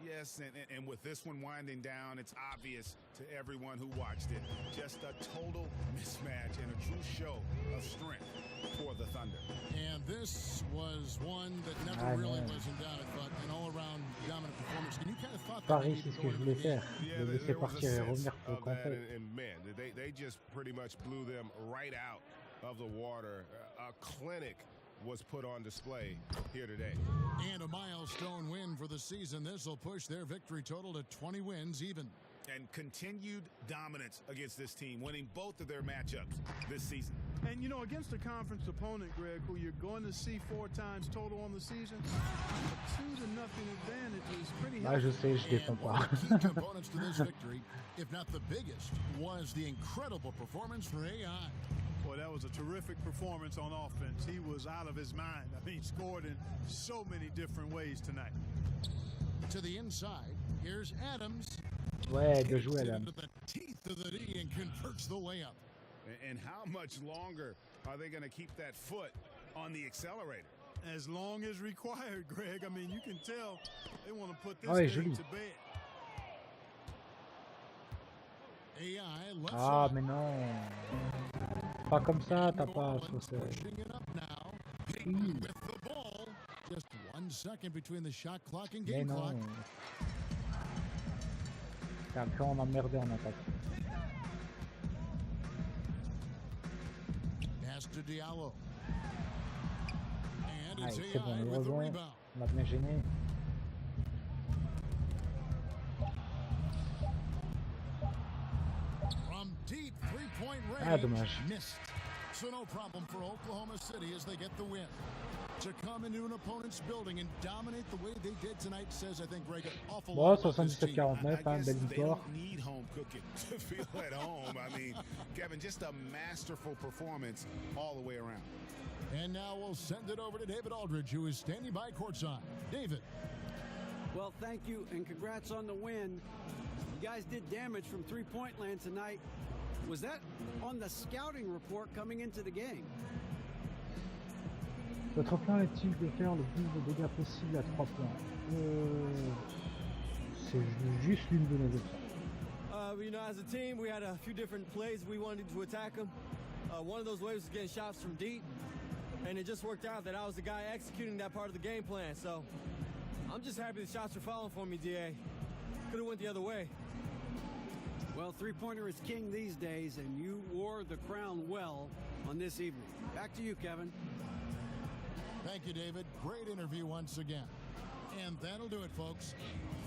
Yes, and with this one winding down, it's obvious to everyone who watched it. Just a total mismatch and a true show of strength for the Thunder. And this was one that never Ah, really non. was in doubt. I thought an all-around dominant performance. And you kind of thought that Pareil, maybe c'est ce que going je into voulais the game. faire. Yeah, Le laisser there was a partir et sense revenir pour le of that, compter. and man, they just pretty much blew them right out of the water. A clinic was put on display here today. And a milestone win for the season. This will push their victory total to 20 wins even. And continued dominance against this team, winning both of their matchups this season. And you know, against a conference opponent, Greg, who you're going to see 4 times total on the season, a 2-0 advantage is pretty Ah, je healthy. sais, je défends And one pas. of the key components to this victory, if not the biggest, was the incredible performance for AI. Boy, that was a terrific performance on offense. He was out of his mind. I mean, scored in so many different ways tonight. To the inside, here's Adams. Ouais, bien joué, Takes it Adam. into the teeth of the D and converts the layup. And how much longer are they going to keep that foot on the accelerator? As long as required, Greg. I mean, you can tell they want to put this Oh, et thing joli. to bed. AI left Ah, side. mais non. Pas comme ça, t'as New pas Orleans chaussé. pushing it up now. Payton with the ball. Just 1 second between the shot clock and Mais game non. clock. Car quand on a merdé en attaque. Pass to Diallo. And it's Allez, c'est bon, AI le with the rebond. rebound. On a bien gêné. From deep three-point Ah, range, dommage. missed. So no problem for Oklahoma City as they get the win. To come into an opponent's building and dominate the way they did tonight says, I think, Greg, an awful Bon, lot about this team. 77-49, hein, guess belle they victoire. don't need home cooking to feel at home. I mean, Kevin, just a masterful performance all the way around. And now we'll send it over to David Aldridge, who is standing by courtside. David. Well, thank you, and congrats on the win. You guys did damage from three-point land tonight. Was that on the scouting report coming into the game? Votre plan est-il de faire le plus de dégâts possible à 3 points? C'est juste l'une de nos options. You know, as a team, we had a few different plays we wanted to attack them. One of those ways was getting shots from deep, and it just worked out that I was the guy executing that part of the game plan. So I'm just happy the shots are falling for me, DA. Could have went the other way. Well, three-pointer is king these days, and you wore the crown well on this evening. Back to you, Kevin. Thank you, David. Great interview once again. And that'll do it, folks.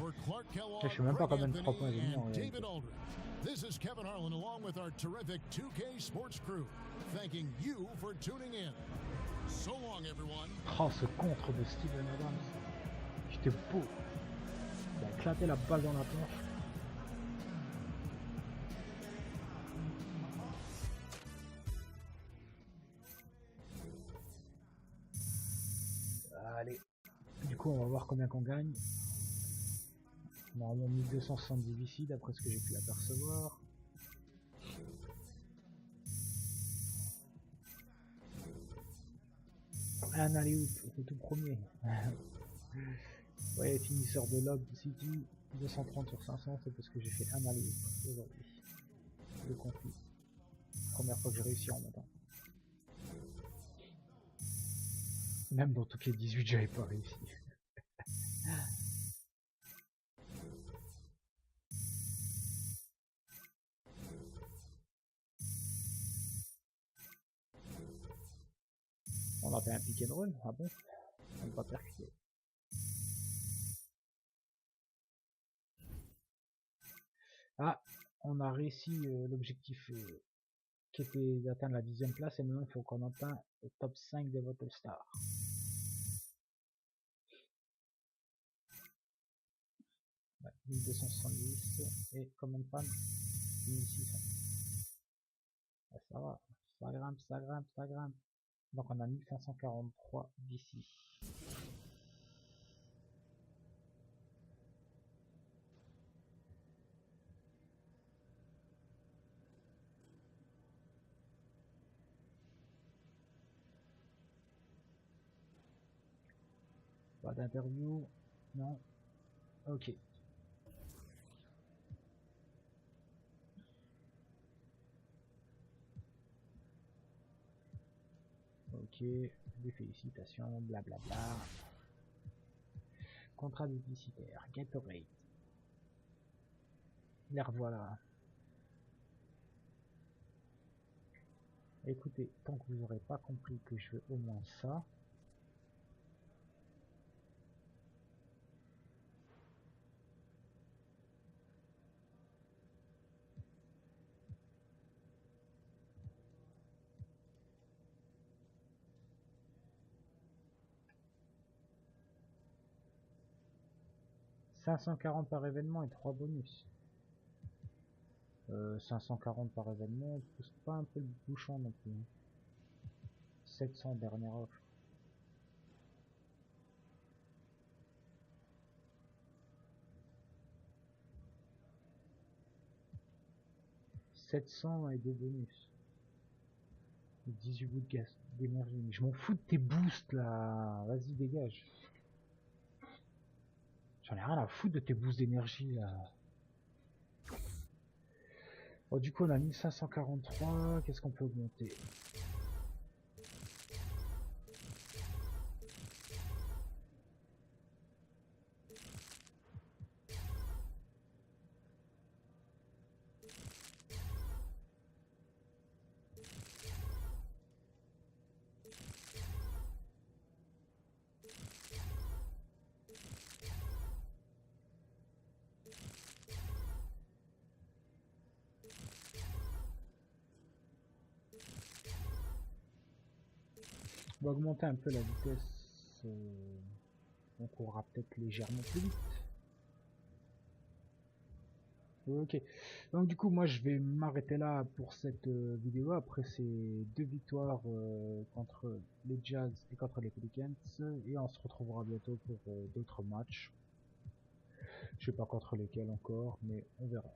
For Clark Kellogg, Craig Anthony, and David Aldridge, this is Kevin Harlan along with our terrific 2K Sports crew, thanking you for tuning in. So long, everyone. Oh, ce contre de Steven Adams. J'étais beau. Il a éclaté la balle dans la planche. Allez. Du coup, on va voir combien qu'on gagne. Normalement 1270 ici, d'après ce que j'ai pu apercevoir. Un alley-oop, c'est tout premier. Ouais, finisseur de lob City, 230 sur 500, c'est parce que j'ai fait un alley-oop aujourd'hui. Le conflit. Première fois que j'ai réussi en montant. Même dans tout les 18, j'avais pas réussi. On a fait un pick and roll, ah bon? On n'a pas percuté. Ah, on a réussi l'objectif qui était d'atteindre la 10e place et maintenant il faut qu'on atteigne le top 5 des votes All-Star. Ouais, 1270 et common fan 1600. Ouais, ça va, ça grimpe, ça grimpe, ça grimpe. Donc on a 1543 d'ici. Pas d'interview, non. Ok. Ok, des félicitations, blablabla. Contrat publicitaire, Gatorade. Les revoilà. Écoutez, tant que vous n'aurez pas compris que je veux au moins ça. « 540 par événement et 3 bonus. 540 par événement, on pousse pas un peu le bouchon non plus. 700 dernière offre. « 700 et 2 bonus. 18 bouts de gaz d'énergie. Je m'en fous de tes boosts là. Vas-y, dégage. J'en ai rien à foutre de tes boosts d'énergie là. Bon, du coup on a 1543, qu'est-ce qu'on peut augmenter? On va augmenter un peu la vitesse, on courra peut-être légèrement plus vite. Ok, donc du coup moi je vais m'arrêter là pour cette vidéo. Après ces 2 victoires contre les Jazz et contre les Pelicans, et on se retrouvera bientôt pour d'autres matchs. Je sais pas contre lesquels encore, mais on verra.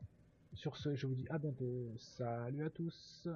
Sur ce, je vous dis à bientôt, salut à tous.